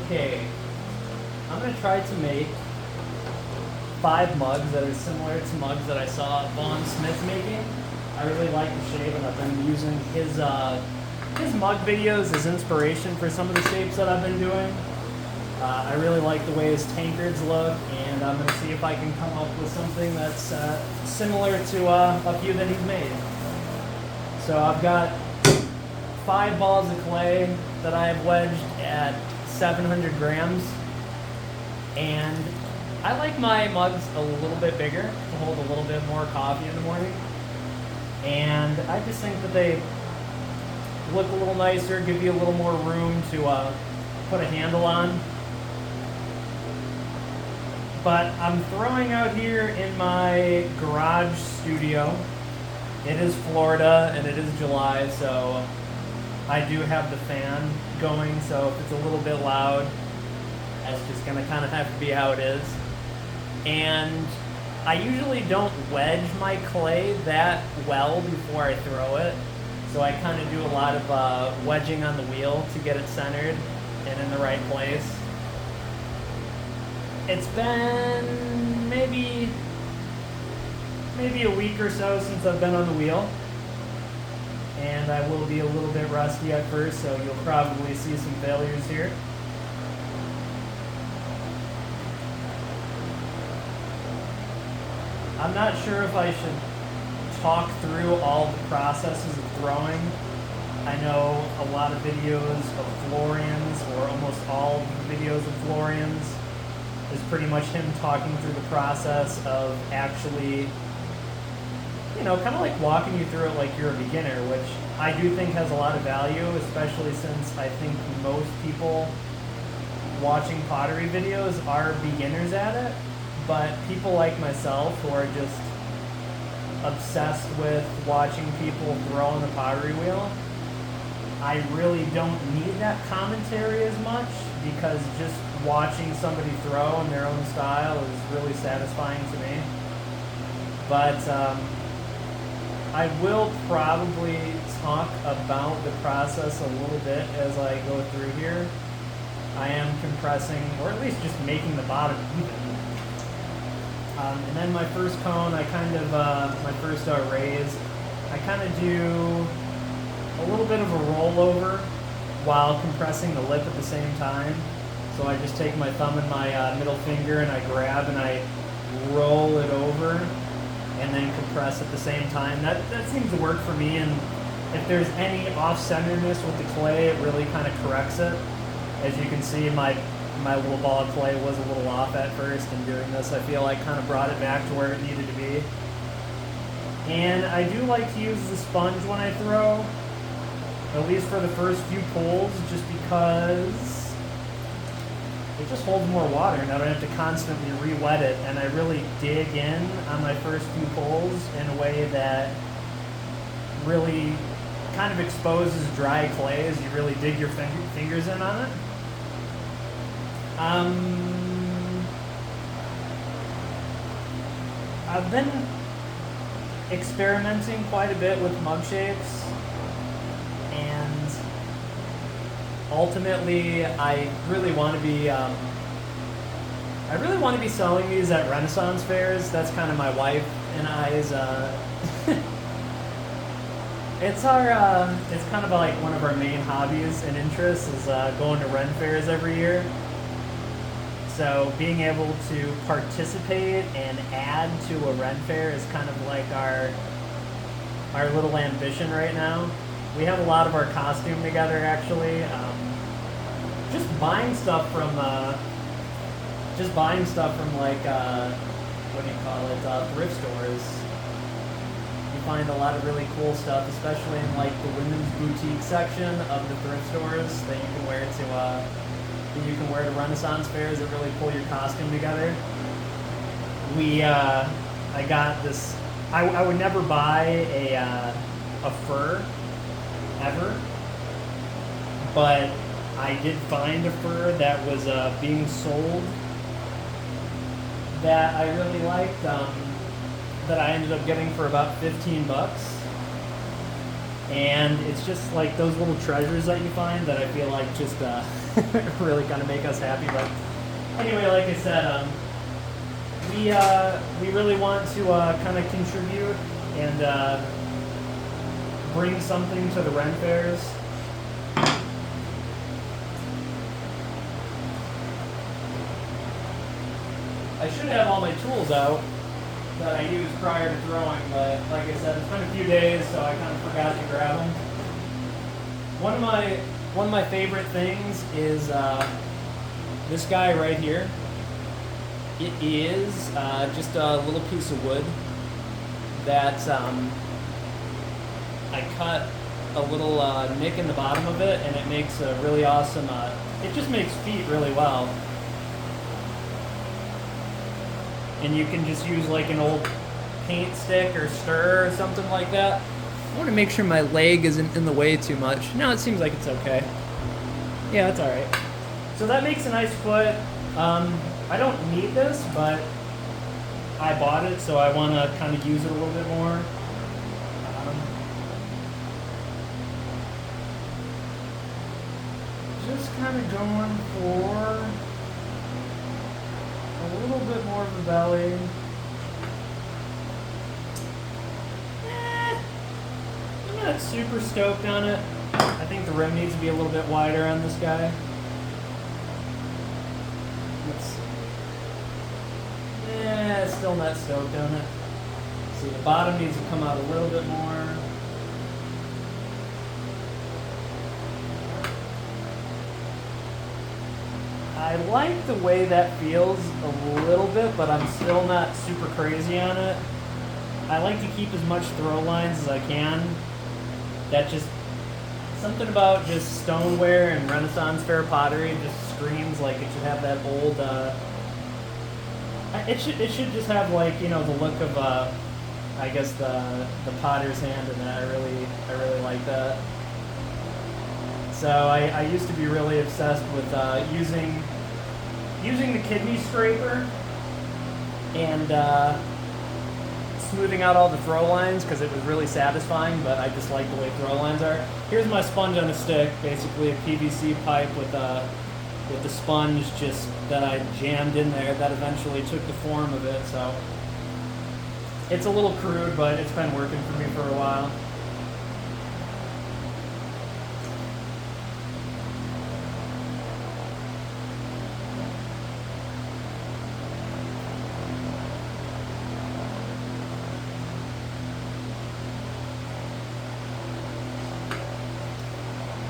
Okay, I'm gonna try to make 5 mugs that are similar to mugs that I saw Vaughn Smith making. I really like the shape, and I've been using his mug videos as inspiration for some of the shapes that I've been doing. I really like the way his tankards look, and I'm gonna see if I can come up with something that's similar to a few that he's made. So I've got 5 balls of clay that I have wedged at 700 grams, and I like my mugs a little bit bigger to hold a little bit more coffee in the morning, and I just think that they look a little nicer, give you a little more room to put a handle on. But I'm throwing out here in my garage studio. It is Florida and it is July, so I do have the fan going, so if it's a little bit loud, that's just gonna kind of have to be how it is. And I usually don't wedge my clay that well before I throw it, so I kind of do a lot of wedging on the wheel to get it centered and in the right place. It's been maybe a week or so since I've been on the wheel, and I will be a little bit rusty at first, so you'll probably see some failures here. I'm not sure if I should talk through all the processes of throwing. I know a lot of videos of Florian's, or almost all the videos of Florian's, is pretty much him talking through the process of actually, kind of like walking you through it like you're a beginner, which I do think has a lot of value, especially since I think most people watching pottery videos are beginners at it, but people like myself who are just obsessed with watching people throw on the pottery wheel, I really don't need that commentary as much, because just watching somebody throw in their own style is really satisfying to me. But I will probably talk about the process a little bit as I go through here. I am compressing, or at least just making the bottom even. And then my first cone, my first raise, I kind of do a little bit of a rollover while compressing the lip at the same time. So I just take my thumb and my middle finger and I grab and I roll it over and then compress at the same time. That seems to work for me, and if there's any off-centeredness with the clay, it really kind of corrects it. As you can see, my little ball of clay was a little off at first, and doing this I feel like kind of brought it back to where it needed to be. And I do like to use the sponge when I throw, at least for the first few pulls, just because it just holds more water and I don't have to constantly re-wet it, and I really dig in on my first few pulls in a way that really kind of exposes dry clay as you really dig your fingers in on it. I've been experimenting quite a bit with mug shapes, and ultimately I really want to be selling these at Renaissance fairs. That's kind of my wife and I's it's kind of like one of our main hobbies and interests is going to Ren fairs every year. So being able to participate and add to a Ren fair is kind of like our little ambition right now. We have a lot of our costume together, actually. Just buying stuff from like thrift stores. You find a lot of really cool stuff, especially in like the women's boutique section of the thrift stores that you can wear to Renaissance fairs that really pull your costume together. I got this. I would never buy a fur ever, but I did find a fur that was being sold that I really liked, that I ended up getting for about $15. And it's just like those little treasures that you find that I feel like just really kind of make us happy. But anyway, like I said, we really want to kind of contribute and bring something to the Ren fairs. I should have all my tools out that I used prior to throwing, but like I said, it's been a few days, so I kind of forgot to grab them. One of my favorite things is this guy right here. It is just a little piece of wood that I cut a little nick in the bottom of it, and it makes a really awesome. It just makes feet really well. And you can just use like an old paint stick or stir or something like that. I want to make sure my leg isn't in the way too much. No, it seems like it's okay. Yeah, it's alright. So that makes a nice foot. I don't need this, but I bought it, so I want to kind of use it a little bit more. Just kind of going for a little bit more of the belly. I'm not super stoked on it. I think the rim needs to be a little bit wider on this guy. Still not stoked on it. See, the bottom needs to come out a little bit more. I like the way that feels a little bit, but I'm still not super crazy on it. I like to keep as much throw lines as I can. That just, something about just stoneware and Renaissance fair pottery just screams like it should have that old, it should just have, like, you know, the look of I guess the potter's hand, and I really like that. So I used to be really obsessed with using the kidney scraper and smoothing out all the throw lines, because it was really satisfying, but I just like the way throw lines are. Here's my sponge on a stick, basically a PVC pipe with the sponge just that I jammed in there that eventually took the form of it. So it's a little crude, but it's been working for me for a while.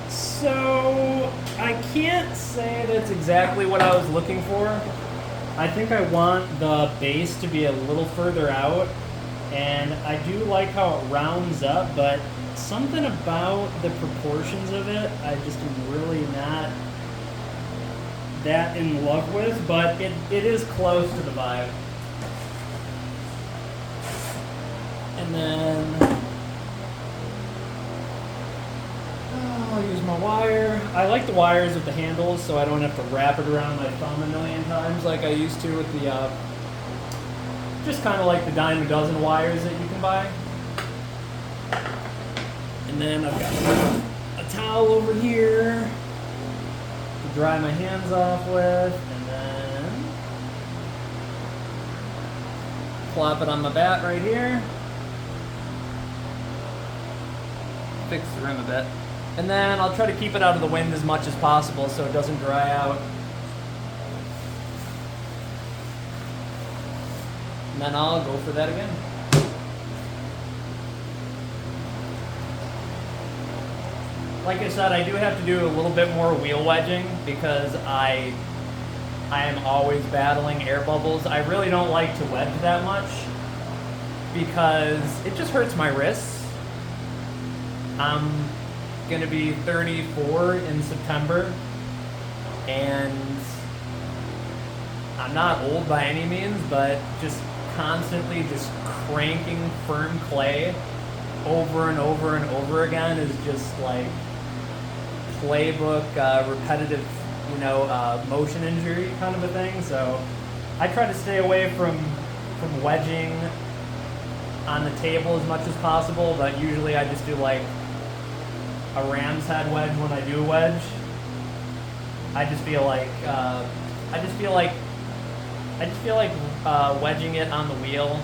So I can't say that's exactly what I was looking for. I think I want the base to be a little further out, and I do like how it rounds up, but something about the proportions of it I just am really not that in love with, but it is close to the vibe. And then I'll use my wire. I like the wires with the handles, so I don't have to wrap it around my thumb a million times like I used to with the, just kind of like the dime a dozen wires that you can buy. And then I've got a towel over here to dry my hands off with, and then plop it on my bat right here. Fix the rim a bit. And then I'll try to keep it out of the wind as much as possible so it doesn't dry out. And then I'll go for that again. Like I said, I do have to do a little bit more wheel wedging because I am always battling air bubbles. I really don't like to wedge that much because it just hurts my wrists. I'm gonna be 34 in September, and I'm not old by any means, but just constantly just cranking firm clay over and over and over again is just like playbook repetitive, you know, motion injury kind of a thing. So I try to stay away from wedging on the table as much as possible, but usually I just do like a ram's head wedge when I do wedge. I just feel like wedging it on the wheel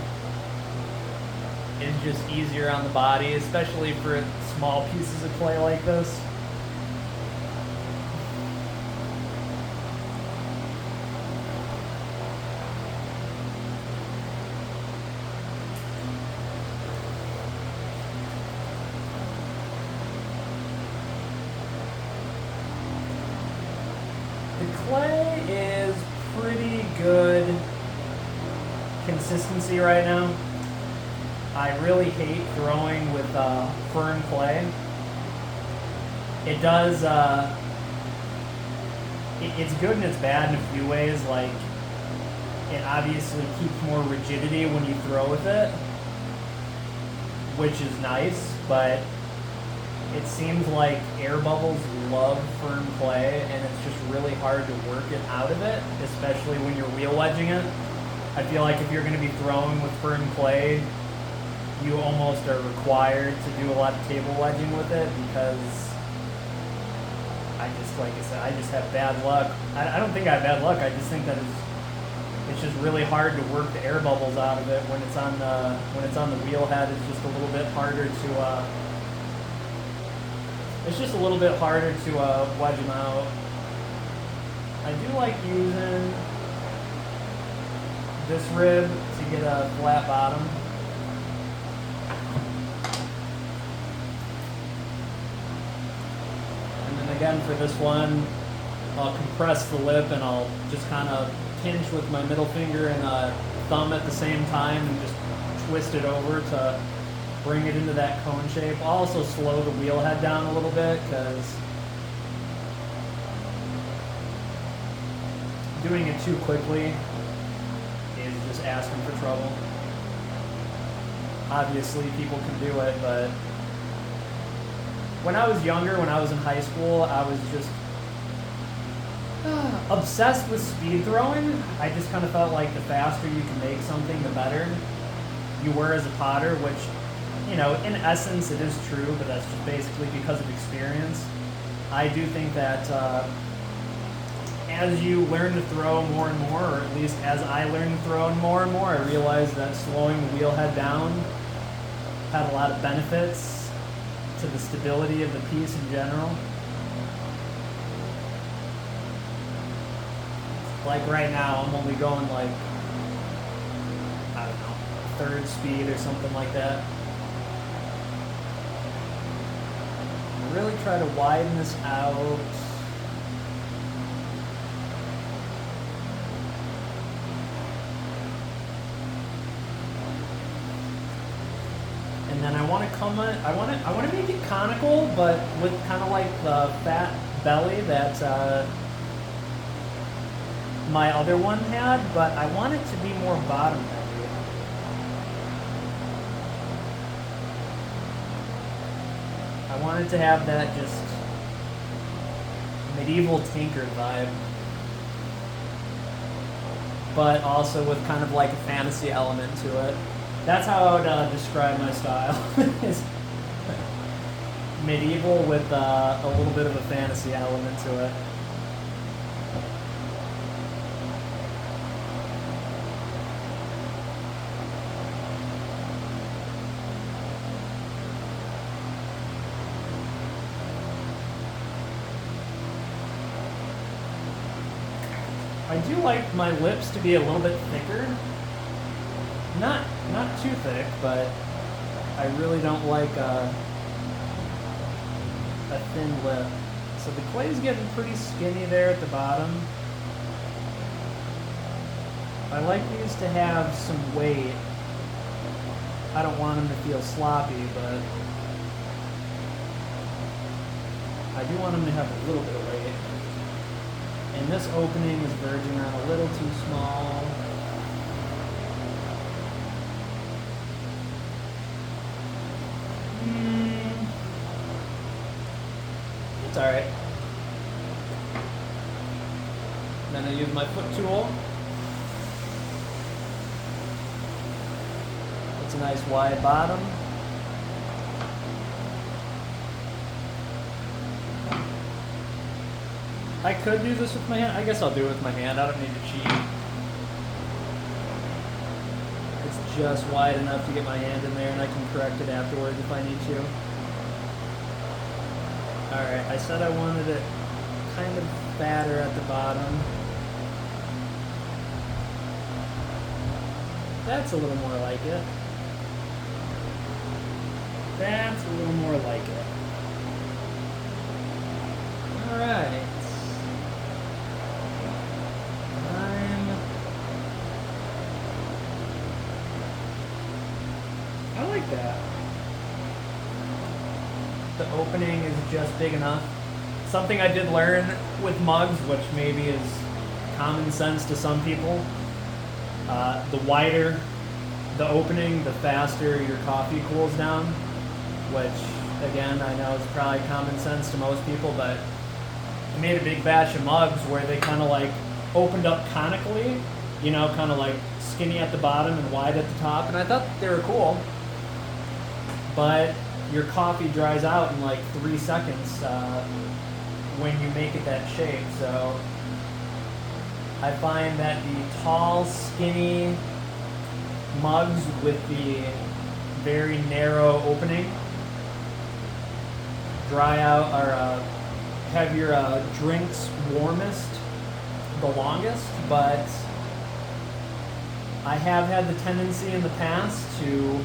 is just easier on the body, especially for small pieces of clay like this. Clay is pretty good consistency right now. I really hate throwing with firm clay. It does, it's good and it's bad in a few ways. Like, it obviously keeps more rigidity when you throw with it, which is nice, but it seems like air bubbles love firm clay, and it's just really hard to work it out of it, especially when you're wheel wedging it. I feel like if you're going to be throwing with firm clay, you almost are required to do a lot of table wedging with it, because like I said, I just have bad luck. I don't think I have bad luck. I just think that it's just really hard to work the air bubbles out of it when it's on the wheel head. It's just a little bit harder to. It's just a little bit harder to wedge them out. I do like using this rib to get a flat bottom. And then again for this one, I'll compress the lip and I'll just kind of pinch with my middle finger and thumb at the same time and just twist it over to bring it into that cone shape. I'll also slow the wheel head down a little bit, because doing it too quickly is just asking for trouble. Obviously people can do it, but when I was younger, when I was in high school, I was just obsessed with speed throwing. I just kind of felt like the faster you can make something, the better you were as a potter, which, you know, in essence it is true, but that's just basically because of experience. I do think that as you learn to throw more and more, or at least as I learned to throw more and more, I realized that slowing the wheel head down had a lot of benefits to the stability of the piece in general. Like right now, I'm only going like, I don't know, third speed or something like that. Really try to widen this out. And then I want to I want to make it conical, but with kind of like the fat belly that my other one had, but I want it to be more bottom heavy. I wanted to have that just medieval tinker vibe, but also with kind of like a fantasy element to it. That's how I would describe my style. Is medieval with a little bit of a fantasy element to it. I do like my lips to be a little bit thicker. Not too thick, but I really don't like a thin lip. So the clay's getting pretty skinny there at the bottom. I like these to have some weight. I don't want them to feel sloppy, but I do want them to have a little bit of weight. And this opening is verging on a little too small. It's alright. Then I use my foot tool. It's a nice wide bottom. I could do this with my hand. I guess I'll do it with my hand. I don't need to cheat. It's just wide enough to get my hand in there, and I can correct it afterwards if I need to. Alright, I said I wanted it kind of fatter at the bottom. That's a little more like it. That's a little more like it. Alright. I like that. The opening is just big enough. Something I did learn with mugs, which maybe is common sense to some people, the wider the opening, the faster your coffee cools down, which, again, I know is probably common sense to most people, but I made a big batch of mugs where they kind of like opened up conically, you know, kind of like skinny at the bottom and wide at the top, and I thought they were cool. But your coffee dries out in like 3 seconds when you make it that shape. So I find that the tall, skinny mugs with the very narrow opening dry out or have your drinks warmest the longest. But I have had the tendency in the past to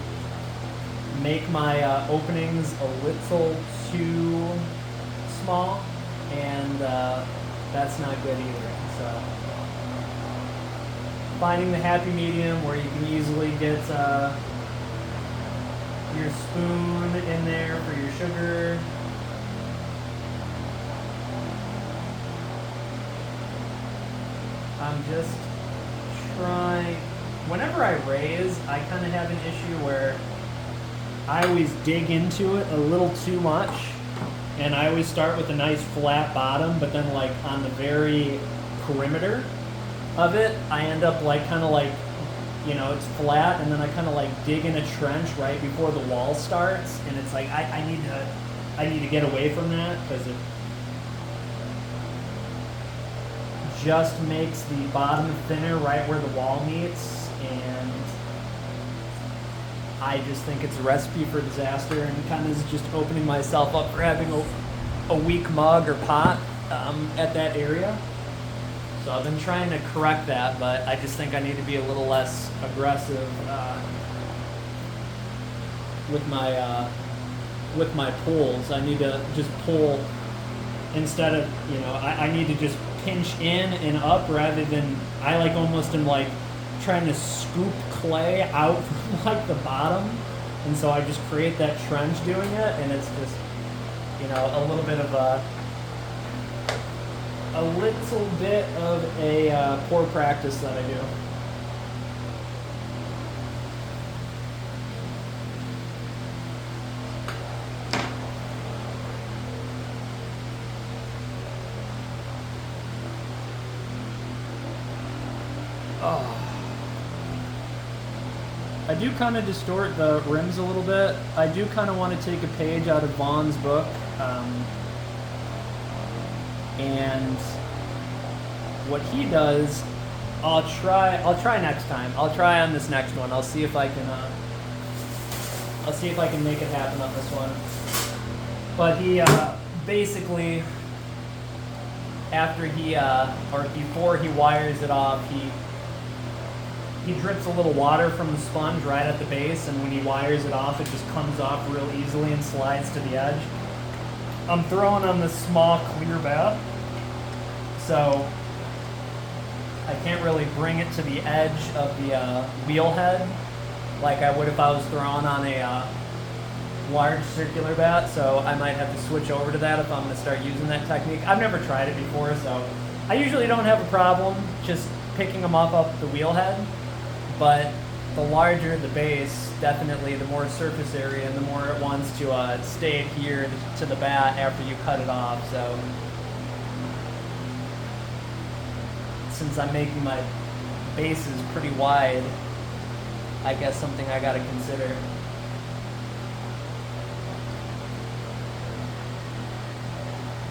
make my openings a little too small, and that's not good either. So finding the happy medium where you can easily get your spoon in there for your sugar. I'm just trying. Whenever I raise, I kind of have an issue where I always dig into it a little too much, and I always start with a nice flat bottom, but then like on the very perimeter of it, I end up like kind of like, you know, it's flat, and then I kind of like dig in a trench right before the wall starts, and it's like I need to get away from that because it just makes the bottom thinner right where the wall meets, and I just think it's a recipe for disaster, and kind of is just opening myself up for having a weak mug or pot at that area. So I've been trying to correct that, but I just think I need to be a little less aggressive with my pulls. I need to just pull instead of, you know, I need to just pinch in and up rather than, I like almost am like trying to scoop clay out from like the bottom, and so I just create that trench doing it, and it's just, you know, a little bit of a poor practice that I do. Oh. I do kind of distort the rims a little bit. I do kind of want to take a page out of Vaughn's book, and what he does, I'll try next time. I'll try on this next one. I'll see if I can make it happen on this one. But he basically, after he or before he wires it off, he drips a little water from the sponge right at the base, and when he wires it off, it just comes off real easily and slides to the edge. I'm throwing on this small clear bath, so I can't really bring it to the edge of the wheel head like I would if I was throwing on a large circular bat, so I might have to switch over to that if I'm going to start using that technique. I've never tried it before, so I usually don't have a problem just picking them up the wheel head. But the larger the base, definitely the more surface area and the more it wants to stay adhered to the bat after you cut it off. So since I'm making my bases pretty wide, I guess something I gotta consider.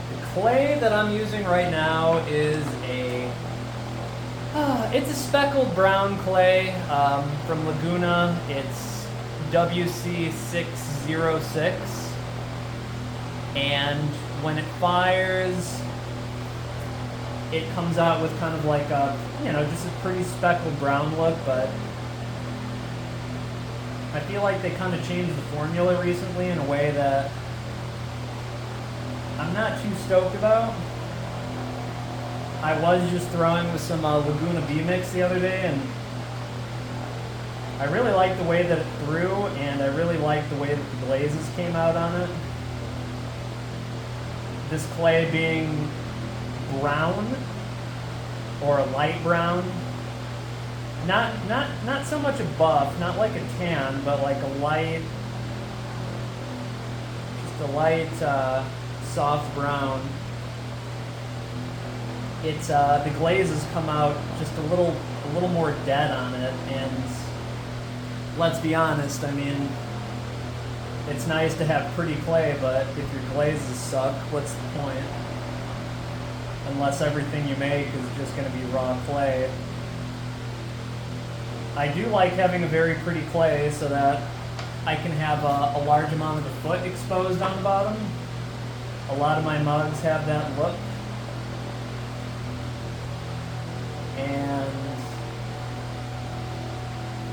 The clay that I'm using right now is it's a speckled brown clay from Laguna. It's WC606, and when it fires, it comes out with kind of like a, just a pretty speckled brown look, but I feel like they kind of changed the formula recently in a way that I'm not too stoked about. I was just throwing with some Laguna B-Mix the other day, and I really like the way that it threw, and I really like the way that the glazes came out on it. This clay being brown, or a light brown. Not so much a buff, not like a tan, but like a light, just a light soft brown. It's the glazes come out just a little more dead on it, and let's be honest, I mean, it's nice to have pretty clay, but if your glazes suck, what's the point? Unless everything you make is just going to be raw clay. I do like having a very pretty clay so that I can have a large amount of the foot exposed on the bottom. A lot of my mugs have that look. And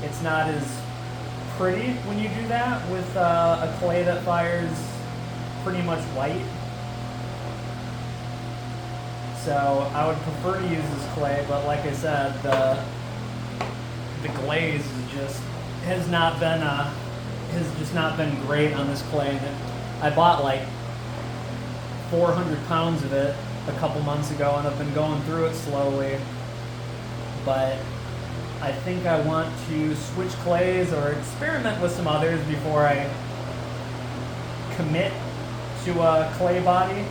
it's not as pretty when you do that with a clay that fires pretty much white. So I would prefer to use this clay, but like I said, the glaze has just not been great on this clay. And I bought like 400 pounds of it a couple months ago, and I've been going through it slowly. But I think I want to switch clays or experiment with some others before I commit to a clay body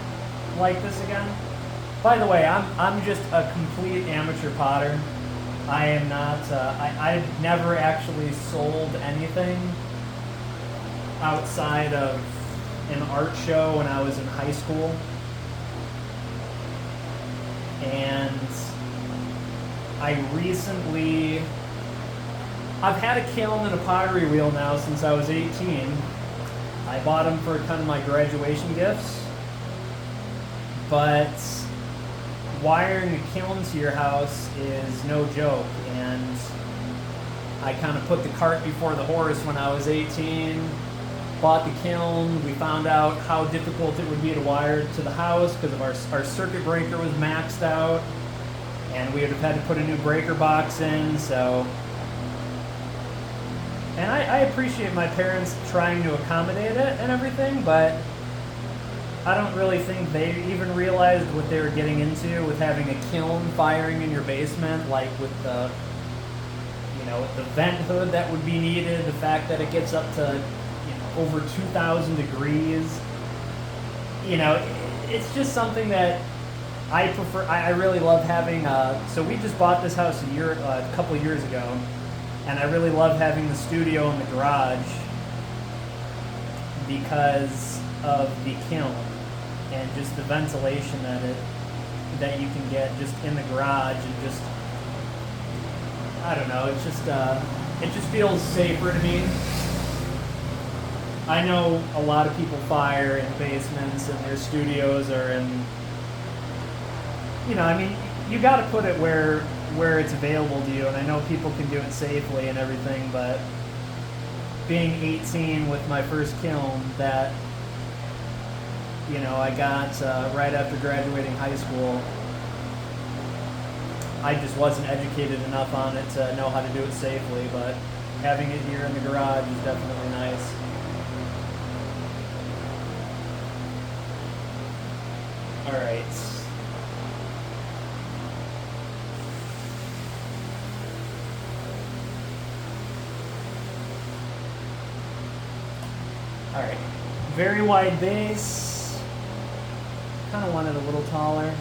like this again. By the way, I'm just a complete amateur potter. I am not, I've never actually sold anything outside of an art show when I was in high school. And I've had a kiln and a pottery wheel now since I was 18. I bought them for kind of my graduation gifts. But wiring a kiln to your house is no joke, and I kind of put the cart before the horse when I was 18, bought the kiln. We found out how difficult it would be to wire to the house because of our circuit breaker was maxed out, and we would have had to put a new breaker box in. So, and I appreciate my parents trying to accommodate it and everything, but I don't really think they even realized what they were getting into with having a kiln firing in your basement, like with the, with the vent hood that would be needed, the fact that it gets up to, over 2,000 degrees. It's just something that I prefer. I really love having. So we just bought this house a couple of years ago, and I really love having the studio in the garage because of the kiln and just the ventilation that you can get just in the garage, and just, I don't know, it's just it just feels safer to me. I know a lot of people fire in basements and their studios are in, you got to put it where it's available to you, and I know people can do it safely and everything, but being 18 with my first kiln that I got right after graduating high school, I just wasn't educated enough on it to know how to do it safely, but having it here in the garage is definitely nice. Alright. Alright. Very wide base. Kind of want it a little taller.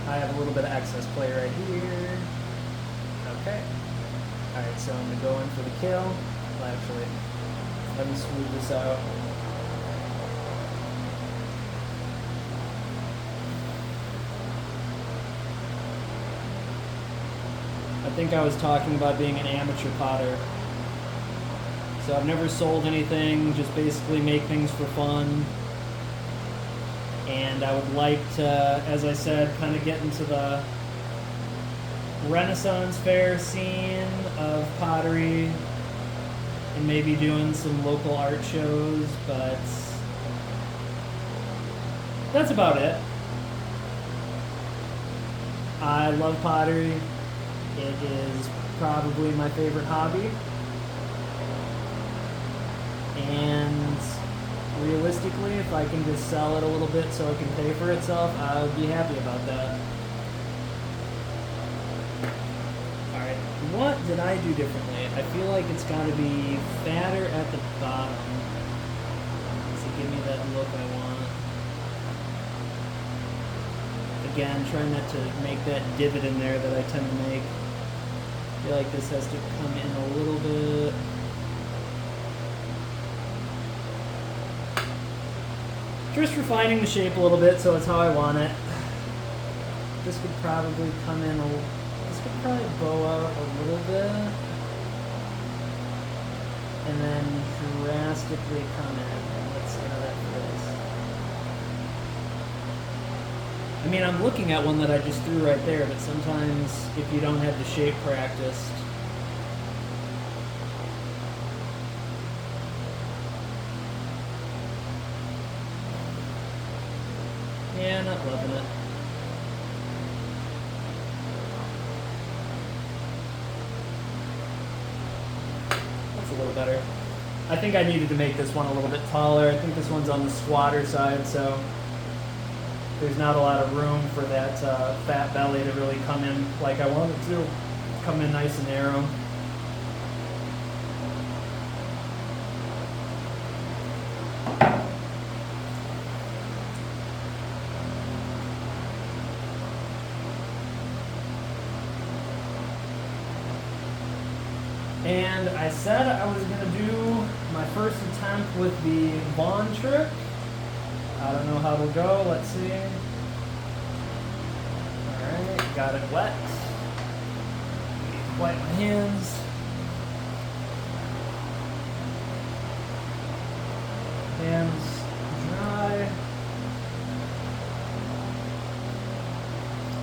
I have a little bit of excess play right here. Okay. Alright, so I'm going to go in for the kill. Well, actually, let me smooth this out. think I was talking about being an amateur potter. So I've never sold anything, just basically make things for fun. And I would like to, as I said, kind of get into the Renaissance fair scene of pottery and maybe doing some local art shows, but that's about it. I love pottery. It is probably my favorite hobby. And realistically, if I can just sell it a little bit so it can pay for itself, I would be happy about that. Alright, what did I do differently? I feel like it's got to be fatter at the bottom to give me that look I want. Again, trying not to make that divot in there that I tend to make. I feel like this has to come in a little bit. Just refining the shape a little bit so it's how I want it. This could probably come in this could probably bow out a little bit. And then drastically come in. Let's see how that feels. I mean, I'm looking at one that I just threw right there, but sometimes if you don't have the shape practiced, yeah, not loving it. That's a little better. I think I needed to make this one a little bit taller. I think this one's on the squatter side, so there's not a lot of room for that fat belly to really come in like I want it to. Come in nice and narrow. And I said I was going to do my first attempt with the Vaughn trick. I don't know how it'll go. Let's see. Alright, got it wet. Wipe my hands. Hands dry.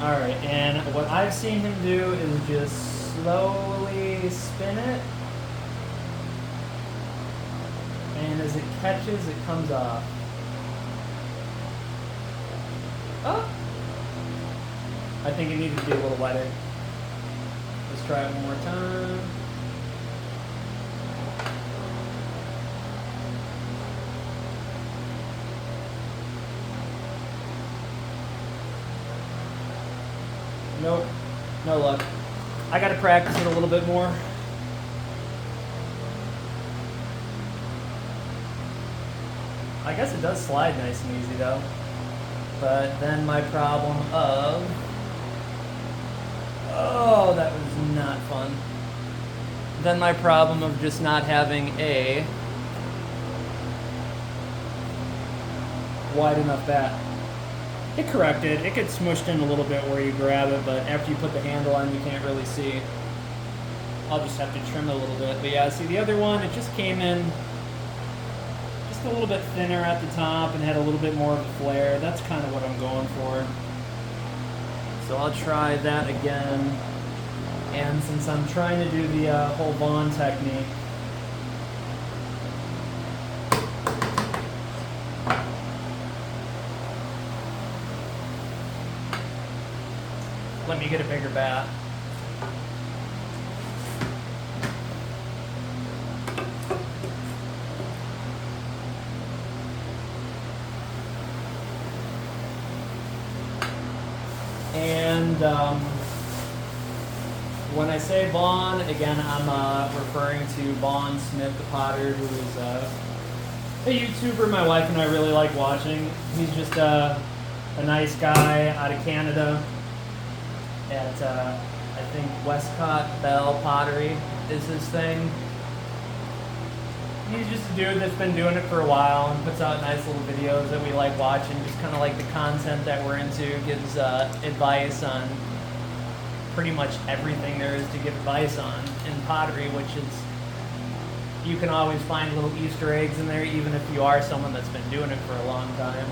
Alright, and what I've seen him do is just slowly spin it. And as it catches, it comes off. Oh! I think it needed to be a little wetter. Let's try it one more time. Nope, no luck. I gotta practice it a little bit more. I guess it does slide nice and easy though. But then my problem of, oh, that was not fun. Then my problem of just not having a wide enough bat. It corrected. It gets smushed in a little bit where you grab it, but after you put the handle on, you can't really see. I'll just have to trim it a little bit. But yeah, see the other one, it just came in just a little bit thinner at the top and had a little bit more of a flare. That's kind of what I'm going for. So I'll try that again. And since I'm trying to do the whole Vaughn technique, let me get a bigger bat. And when I say Vaughn, again, I'm referring to Vaughn Smith, the potter, who is a YouTuber my wife and I really like watching. He's just a nice guy out of Canada. At, I think, Westcott Bell Pottery is his thing. He's just a dude that's been doing it for a while and puts out nice little videos that we like watching, just kind of like the content that we're into, gives advice on pretty much everything there is to give advice on in pottery, which is, you can always find little Easter eggs in there, even if you are someone that's been doing it for a long time.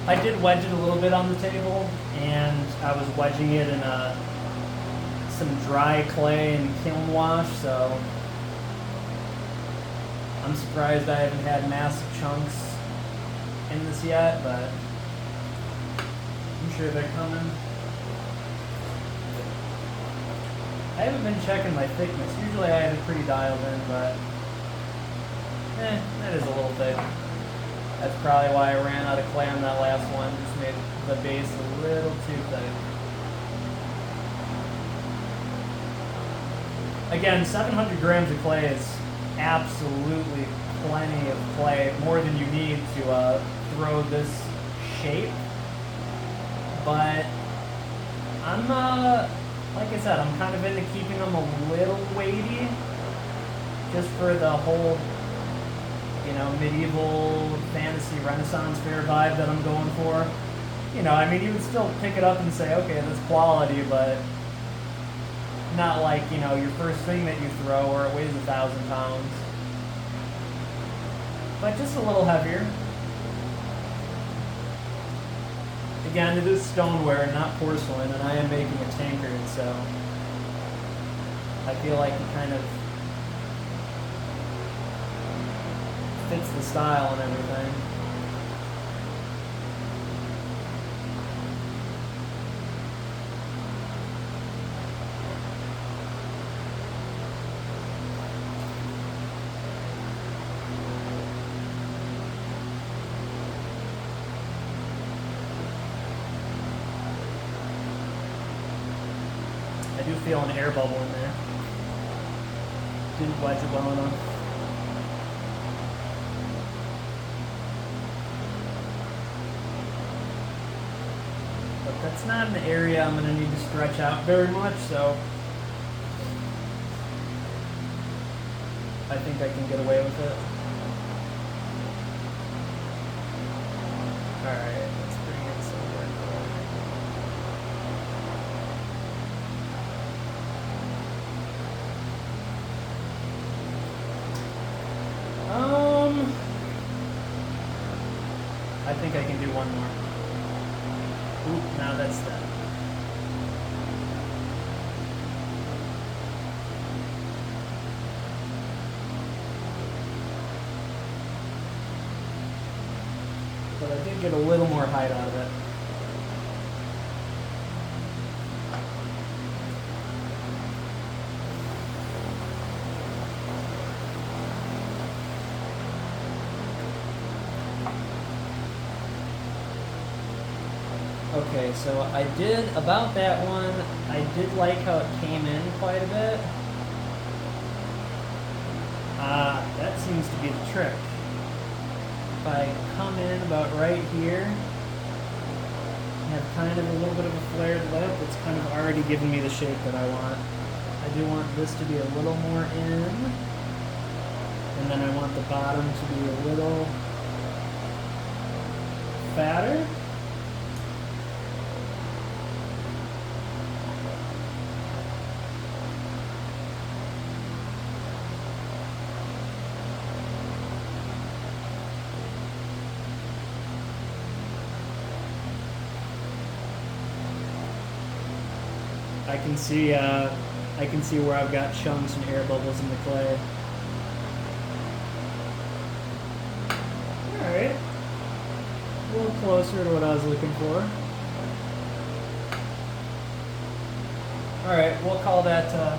I did wedge it a little bit on the table, and I was wedging it in some dry clay and kiln wash, so I'm surprised I haven't had massive chunks in this yet, but I'm sure they're coming. I haven't been checking my thickness. Usually I have it pretty dialed in, but that is a little thick. That's probably why I ran out of clay on that last one. Just made the base a little too thick. Again, 700 grams of clay is absolutely plenty of clay, more than you need to throw this shape. But I'm, like I said, I'm kind of into keeping them a little weighty, just for the whole, you know, medieval fantasy Renaissance fair vibe that I'm going for. You know, I mean, you would still pick it up and say, okay, that's quality, but not like, you know, your first thing that you throw where it weighs 1,000 pounds. But just a little heavier. Again, it is stoneware, not porcelain, and I am making a tankard, so I feel like it kind of fits the style and everything. I do feel an air bubble in there. Didn't wedge it well enough. But that's not an area I'm going to need to stretch out very much, so I think I can get away with it. Alright, let's bring it somewhere. I think I can do one more. Oop, now that's that. But I did get a little more height out of it. Okay, so I did, about that one, I did like how it came in quite a bit. That seems to be the trick. If I come in about right here, have kind of a little bit of a flared lip, it's kind of already giving me the shape that I want. I do want this to be a little more in, and then I want the bottom to be a little fatter. I can see where I've got chunks and air bubbles in the clay. All right, a little closer to what I was looking for. All right, we'll call that a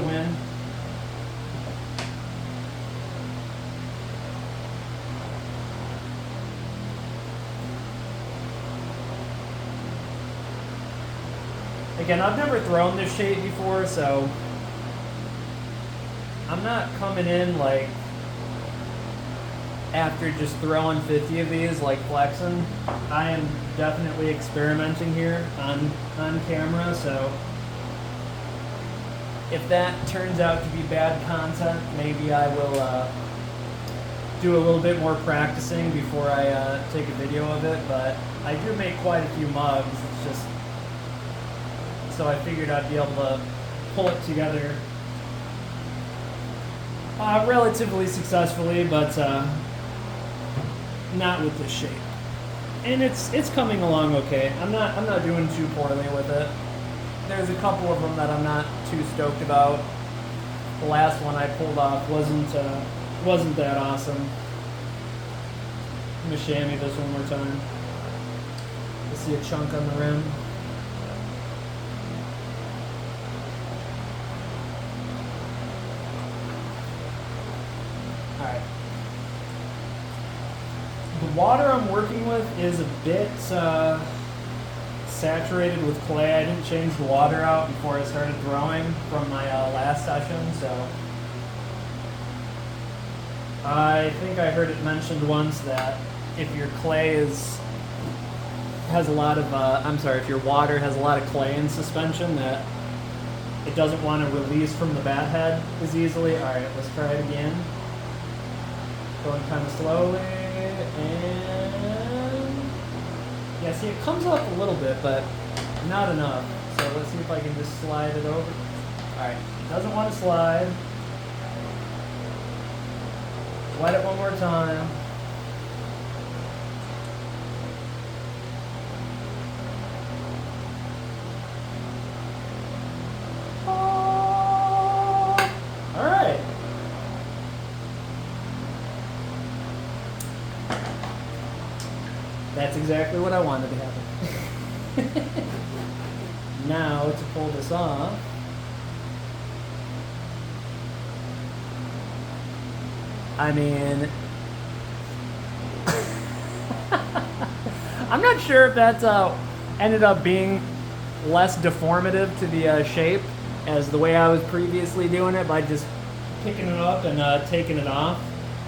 win. Again, I've never thrown this shape before, so I'm not coming in like after just throwing 50 of these like flexing. I am definitely experimenting here on camera, so if that turns out to be bad content, maybe I will do a little bit more practicing before I take a video of it, but I do make quite a few mugs. It's just so I figured I'd be able to pull it together relatively successfully, but not with this shape. And it's coming along okay. I'm not doing too poorly with it. There's a couple of them that I'm not too stoked about. The last one I pulled off wasn't that awesome. I'm gonna chamois this one more time. I see a chunk on the rim. Alright. The water I'm working with is a bit saturated with clay. I didn't change the water out before I started throwing from my last session, so I think I heard it mentioned once that if your clay has a lot of if your water has a lot of clay in suspension, that it doesn't want to release from the bat head as easily. Alright, let's try it again. Going kind of slowly, and yeah, see, it comes up a little bit, but not enough. So let's see if I can just slide it over. Alright, it doesn't want to slide. Wet it one more time. Alright. That's exactly what I wanted to happen. Now, to pull this off, I mean, I'm not sure if that's ended up being less deformative to the shape as the way I was previously doing it by just picking it up and taking it off.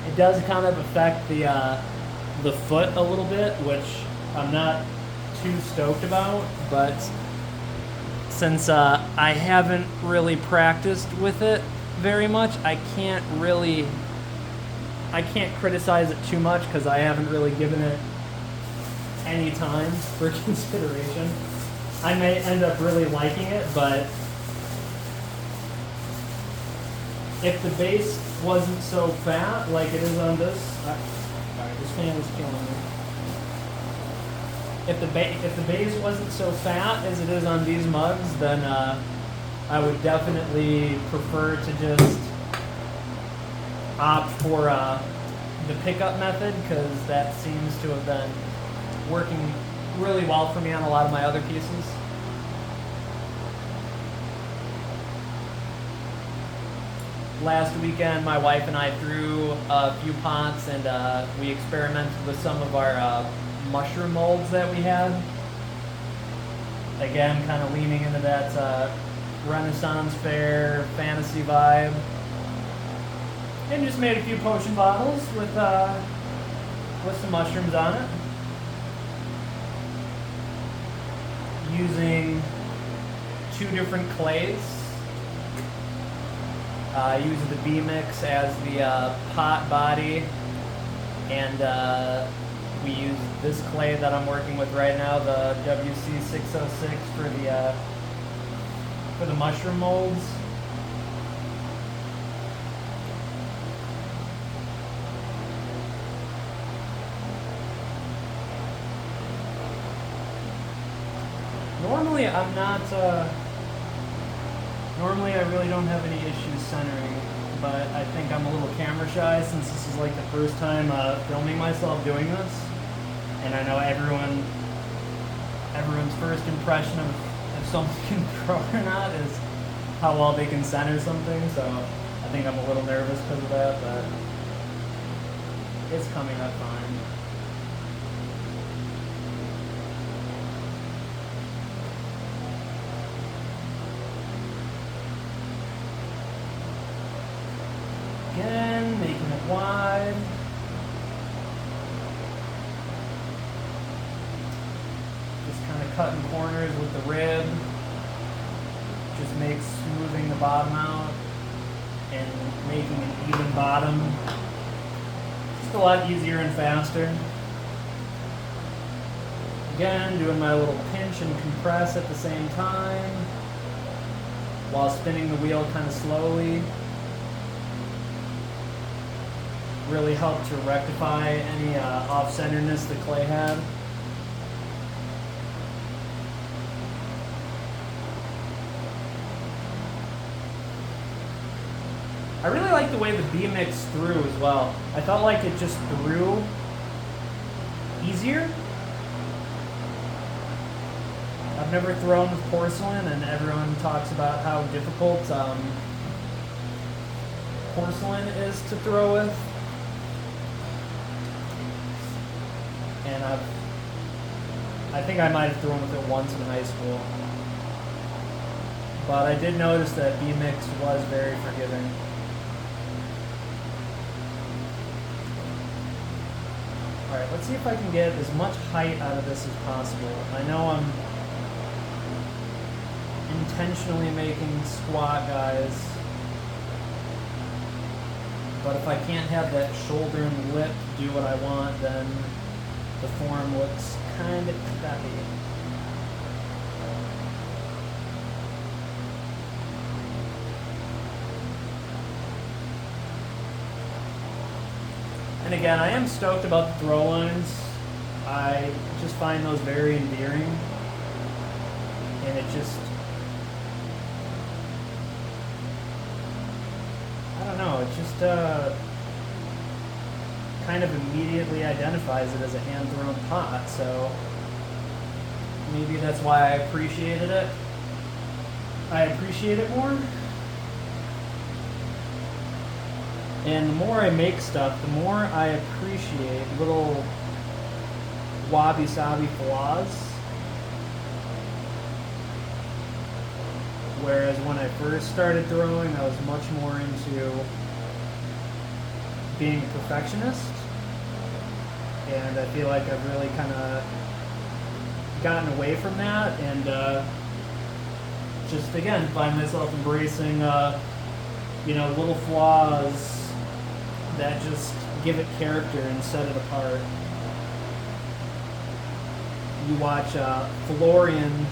It does kind of affect the foot a little bit, which I'm not too stoked about, but since I haven't really practiced with it very much, I can't criticize it too much because I haven't really given it any time for consideration. I may end up really liking it, but if the base wasn't so fat like it is on this, sorry, this fan is killing me. If the base wasn't so fat as it is on these mugs, then I would definitely prefer to just opt for the pickup method, because that seems to have been working really well for me on a lot of my other pieces. Last weekend, my wife and I threw a few pots, and we experimented with some of our mushroom molds that we had. Again, kind of leaning into that Renaissance Fair fantasy vibe. And just made a few potion bottles with some mushrooms on it. Using 2 different clays. Using the B-Mix as the pot body, and we use this clay that I'm working with right now, the WC606, for the mushroom molds. Normally normally I'm not, normally I really don't have any issues centering, but I think I'm a little camera shy since this is like the first time filming myself doing this. And I know everyone's first impression of if someone can throw or not is how well they can center something, so I think I'm a little nervous because of that, but it's coming up fine. Again, making it wide. Just kind of cutting corners with the rib. Just makes smoothing the bottom out and making an even bottom just a lot easier and faster. Again, doing my little pinch and compress at the same time while spinning the wheel kind of slowly. Really helped to rectify any off-centeredness the clay had. I really like the way the B-Mix threw as well. I felt like it just threw easier. I've never thrown with porcelain, and everyone talks about how difficult porcelain is to throw with. And I think I might have thrown with it once in high school. But I did notice that B-Mix was very forgiving. Alright, let's see if I can get as much height out of this as possible. I know I'm intentionally making squat guys, but if I can't have that shoulder and lip do what I want, then the form looks kind of crappy. And again, I am stoked about the throw lines. I just find those very endearing. And it just, I don't know, it just kind of immediately identifies it as a hand-thrown pot, so maybe that's why I appreciated it. I appreciate it more. And the more I make stuff, the more I appreciate little wabi-sabi flaws. Whereas when I first started throwing, I was much more into being a perfectionist. And I feel like I've really kind of gotten away from that, and just, again, find myself embracing, little flaws that just give it character and set it apart. You watch Florian,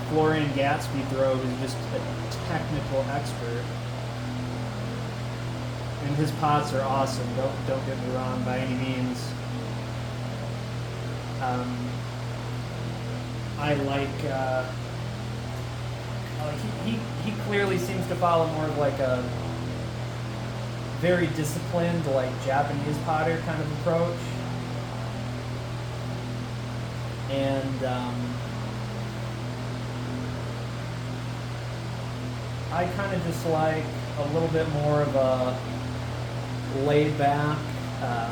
Florian Gatsby throw, who's just a technical expert. And his pots are awesome, don't get me wrong by any means. I like, he clearly seems to follow more of like a very disciplined, like Japanese potter kind of approach. And I kind of just like a little bit more of a laid back, I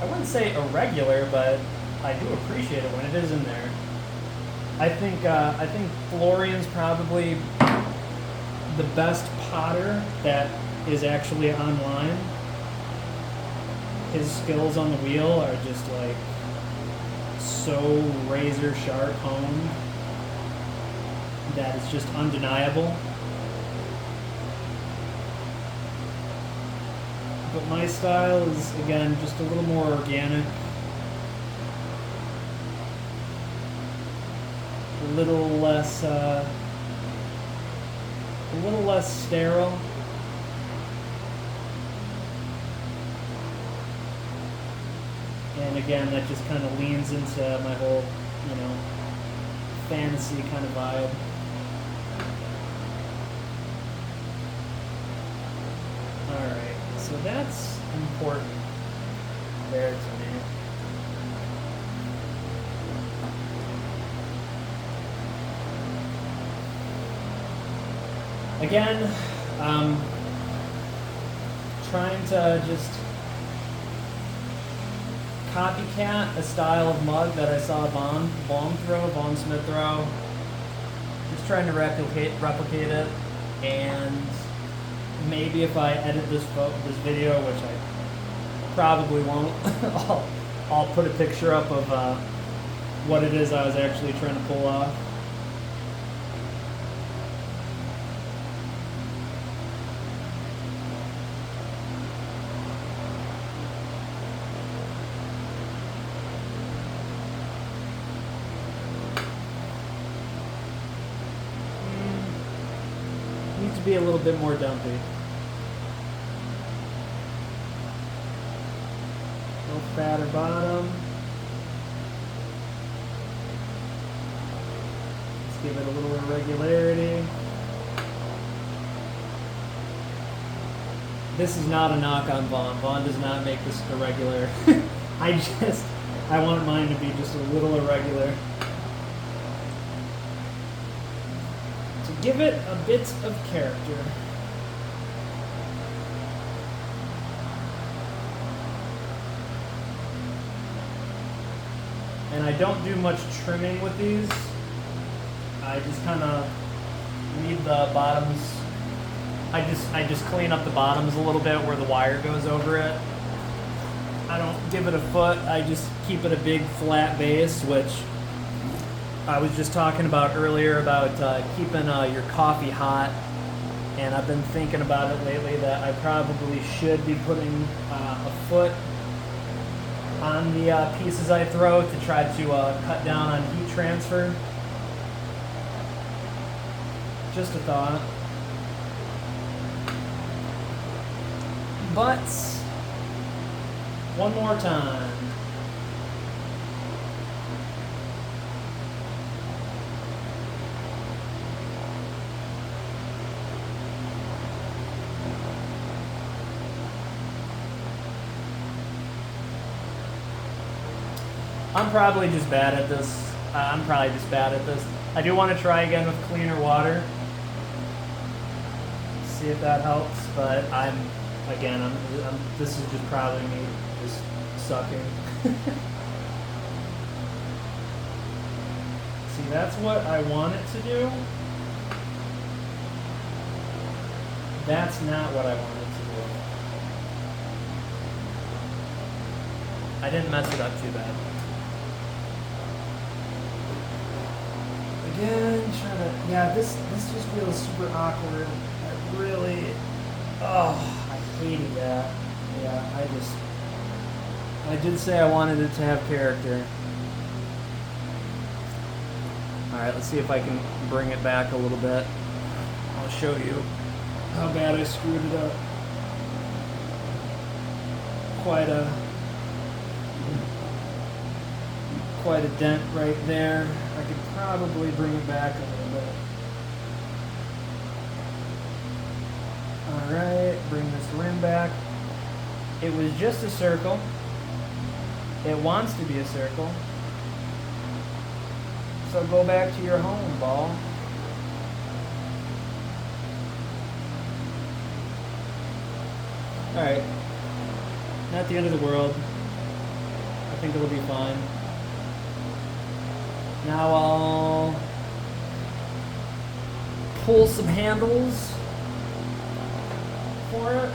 wouldn't say irregular, but I do appreciate it when it is in there. I think Florian's probably the best potter that is actually online. His skills on the wheel are just like so razor sharp honed that it's just undeniable. But my style is, again, just a little more organic. A little less sterile. And again, that just kind of leans into my whole, you know, fantasy kind of vibe. Alright, so that's important there to me. Again, trying to just copycat a style of mug that I saw Vaughn Smith throw. Just trying to replicate it, and maybe if I edit this video, which I probably won't, I'll put a picture up of what it is I was actually trying to pull off. Needs to be a little bit more dumpy. No fatter bottom. Let's give it a little irregularity. This is not a knock on Vaughn. Vaughn does not make this irregular. I want mine to be just a little irregular. To give it a bit of character. And I don't do much trimming with these. I just kind of leave the bottoms. I just clean up the bottoms a little bit where the wire goes over it. I don't give it a foot. I just keep it a big flat base, which I was just talking about earlier about keeping your coffee hot. And I've been thinking about it lately that I probably should be putting a foot on the pieces I throw to try to cut down on heat transfer. Just a thought. But one more time. I'm probably just bad at this. I do want to try again with cleaner water. See if that helps, but this is just probably me just sucking. See, that's what I want it to do. That's not what I want it to do. I didn't mess it up too bad. Again, this just feels super awkward. I hated that. Yeah, I did say I wanted it to have character. Alright, let's see if I can bring it back a little bit. I'll show you how bad I screwed it up. Quite a dent right there. I could probably bring it back a little bit. Alright, bring this rim back. It was just a circle. It wants to be a circle. So go back to your home, ball. Alright. Not the end of the world. I think it'll be fine. Now I'll pull some handles for it.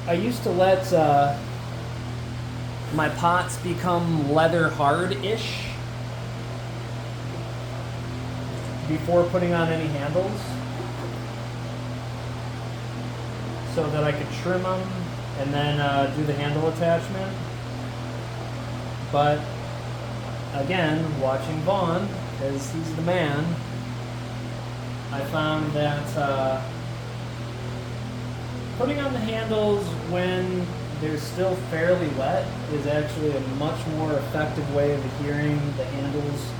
I used to let my pots become leather hard-ish before putting on any handles. so that I could trim them and then do the handle attachment. But again, watching Vaughn, because he's the man, I found that putting on the handles when they're still fairly wet is actually a much more effective way of adhering the handles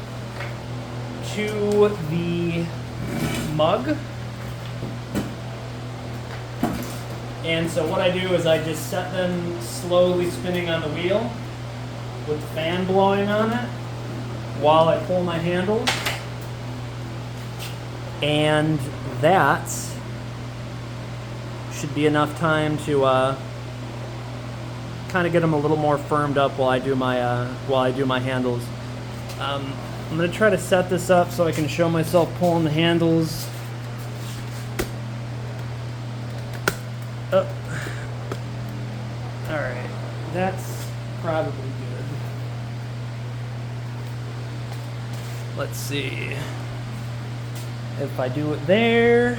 to the mug. And so what I do is I just set them slowly spinning on the wheel with the fan blowing on it while I pull my handles. And that should be enough time to kind of get them a little more firmed up while I do my handles. I'm gonna try to set this up so I can show myself pulling the handles. Oh. All right, that's probably good. Let's see if I do it there.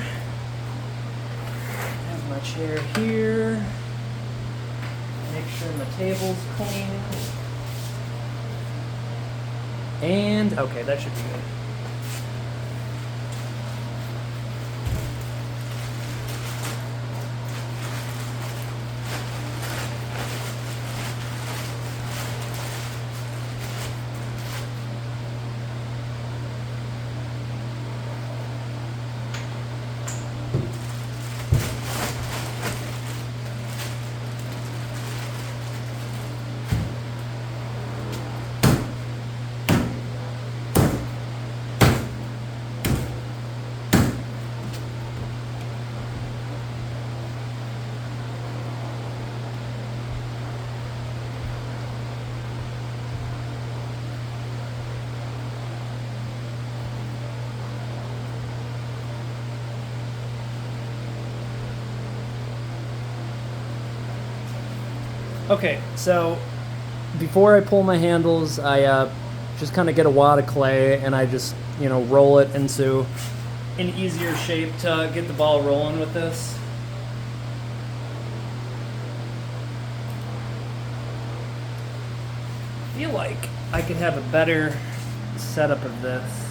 Have my chair here. Make sure my table's clean. And, okay, that should be good. Okay, so before I pull my handles, I just kind of get a wad of clay and I just, roll it into an easier shape to get the ball rolling with this. I feel like I could have a better setup of this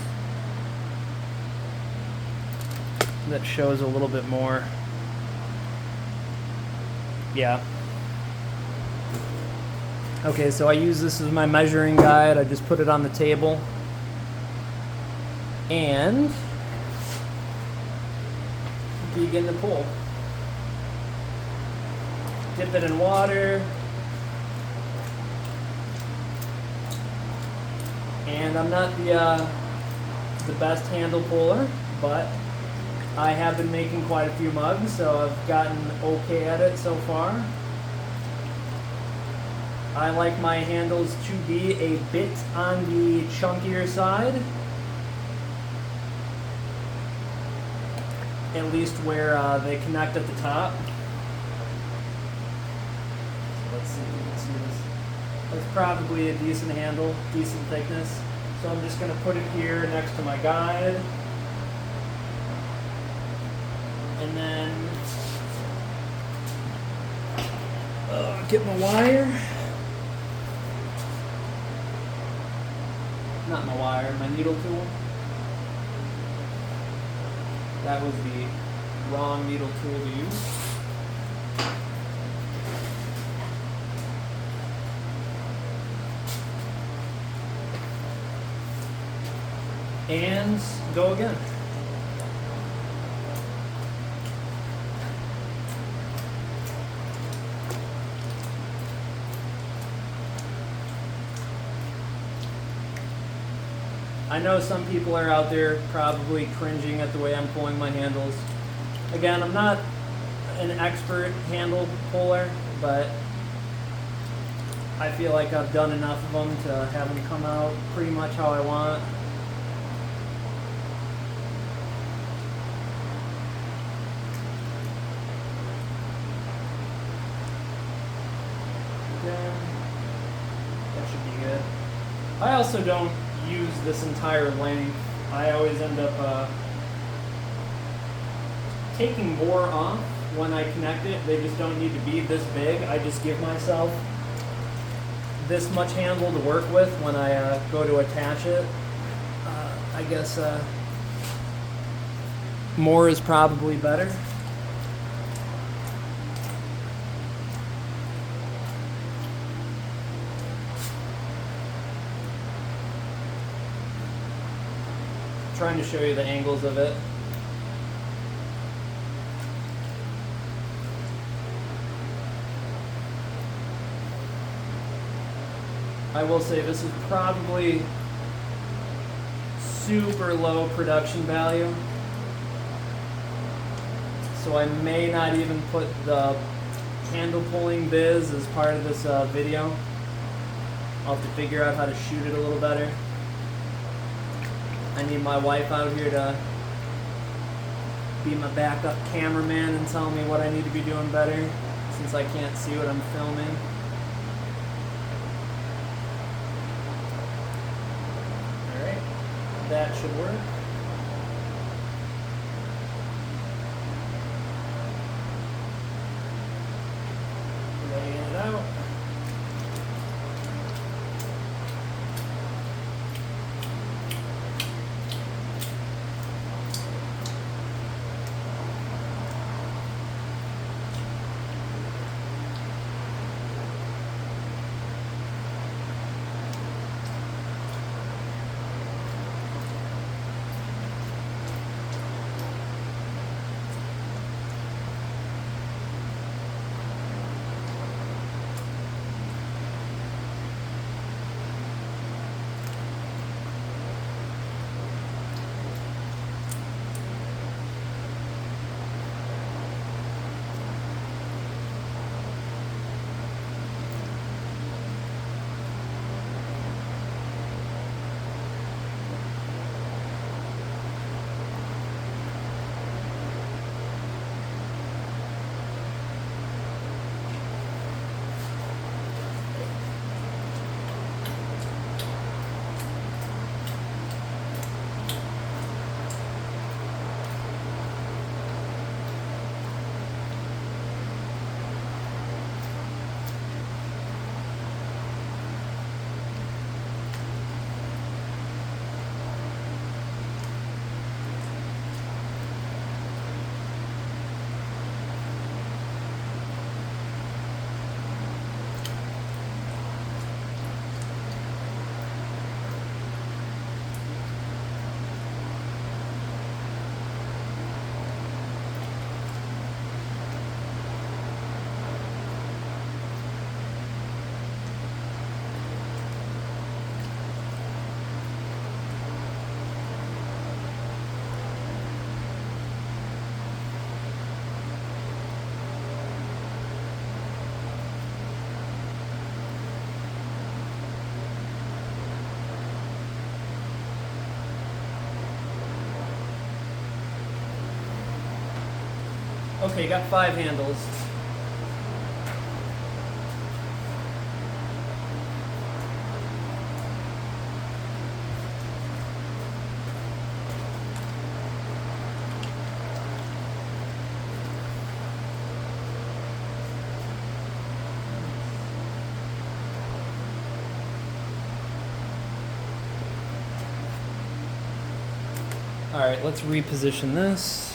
that shows a little bit more. Yeah. Okay, so I use this as my measuring guide. I just put it on the table. And begin to pull. Dip it in water. And I'm not the best handle puller, but I have been making quite a few mugs, so I've gotten okay at it so far. I like my handles to be a bit on the chunkier side, at least where they connect at the top. So let's see if we can see this. That's probably a decent handle, decent thickness. So I'm just going to put it here next to my guide. And then get my wire. Not my wire, my needle tool. That was the wrong needle tool to use. And go again. I know some people are out there probably cringing at the way I'm pulling my handles. Again, I'm not an expert handle puller, but I feel like I've done enough of them to have them come out pretty much how I want. Yeah, that should be good. I also don't use this entire length. I always end up taking more off when I connect it, they just don't need to be this big. I just give myself this much handle to work with when I go to attach it. I guess more is probably better. Trying to show you the angles of it. I will say this is probably super low production value, so I may not even put the handle pulling biz as part of this video. I'll have to figure out how to shoot it a little better. I need my wife out here to be my backup cameraman and tell me what I need to be doing better, since I can't see what I'm filming. Alright, that should work. Laying it out. Okay, got 5 handles. All right, let's reposition this.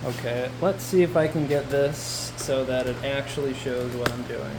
Okay, let's see if I can get this so that it actually shows what I'm doing.